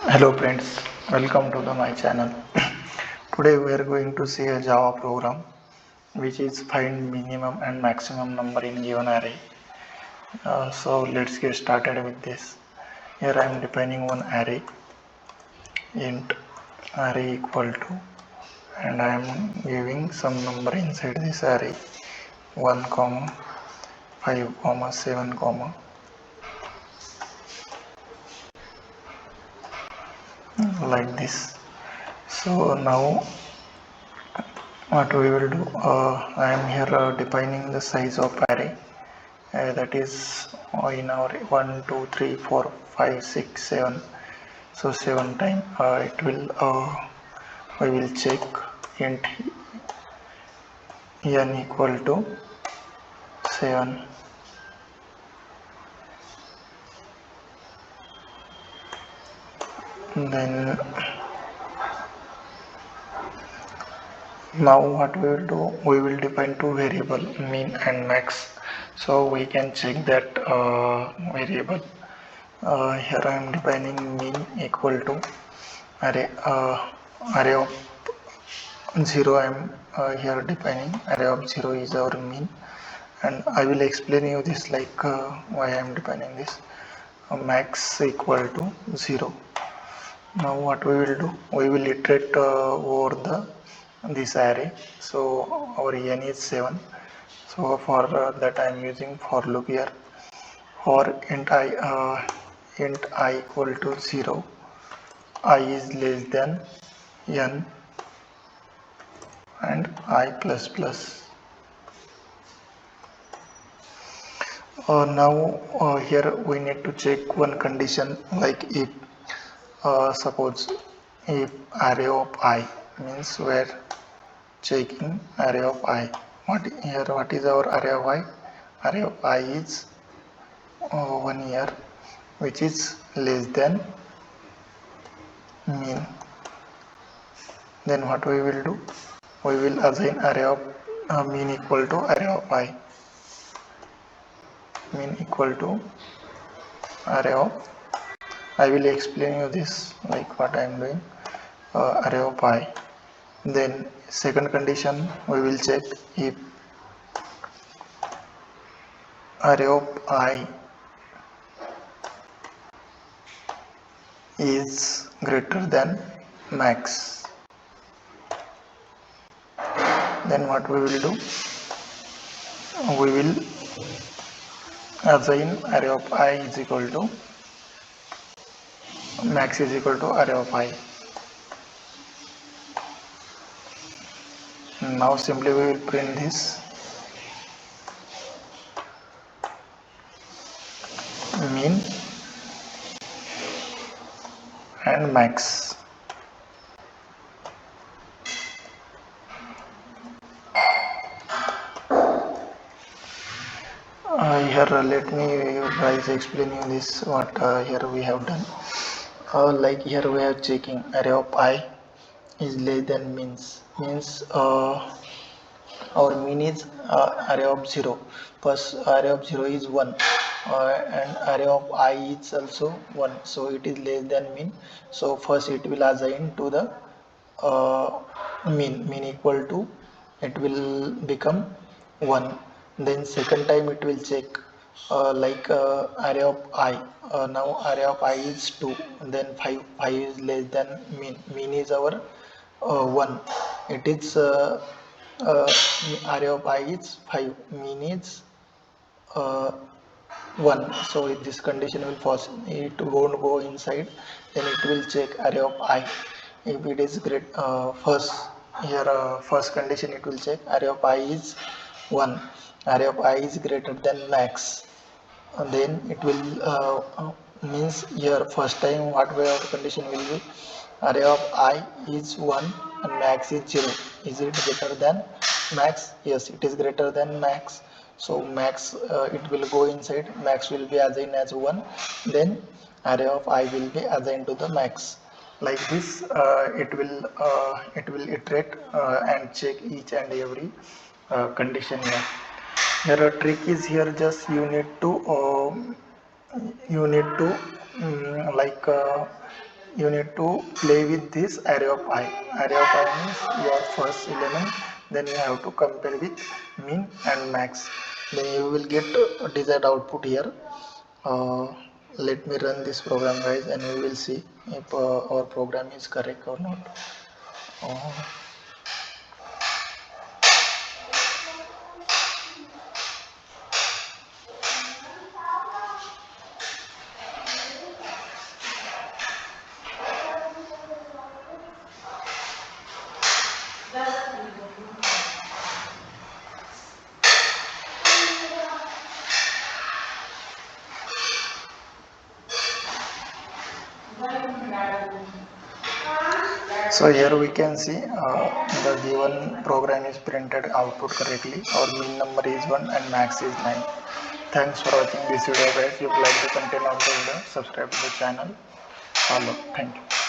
Hello friends, welcome to my channel. Today we are going to see a Java program which is find minimum and maximum number in given array. So let's get started with this. Here I am defining one array int array equal to, and I am giving some number inside this array 1 comma 5 comma 7 comma like this. So now what we will do, I am here defining the size of array, that is in our 1 2 3 4 5 6 7. So 7 time it will we will check int n equal to 7. Then now what we will do, we will define two variable mean and max, so we can check that variable. Here I am defining mean equal to array of 0. I am here defining array of 0 is our mean, and I will explain you this like why I am defining this. Max equal to 0. Now what we will do, we will iterate over this array. So our n is 7. So for that I am using for loop here. For int I equal to 0, I is less than n and I plus plus. Now here we need to check one condition, like if suppose if array of I means where checking array of I. What is our array of I? Array of I is 1 year, which is less than mean. Then what we will do? We will assign array of mean equal to array of I. Mean equal to array of, I will explain you this like what I am doing, array of I. Then second condition, we will check if array of I is greater than max. Then what we will do, we will assign array of I is equal to max is equal to array of I. Now simply we will print this mean and max. Here let me guys explain you this what here we have done. Like here we are checking array of I is less than means our mean is array of 0. First array of 0 is 1, and array of I is also 1, so it is less than mean. So first it will assign to the mean equal to, it will become 1. Then second time it will check like array of I, now array of I is 2, then 5 is less than mean is our 1. It is array of I is 5, mean is 1. So if this condition will false, it won't go inside. Then it will check array of I. If it is great, first here first condition it will check array of I is 1, array of I is greater than max. And then it will means here first time what way our condition will be, array of I is 1 and max is 0. Is it greater than max? Yes, it is greater than max. So max it will go inside, max will be assigned as 1, then array of I will be assigned to the max. Like this it will iterate and check each and every condition here. Here a trick is here, just you need to like you need to play with this array of I. Array of I means your first element, then you have to compare with min and max, then you will get desired output here. uh, Let me run this program, guys, and we will see if our program is correct or not. uh, so here we can see the given program is printed output correctly. Our min number is 1 and max is 9. Thanks for watching this video, guys. If you like the content of the video, subscribe to the channel. Follow. Thank you.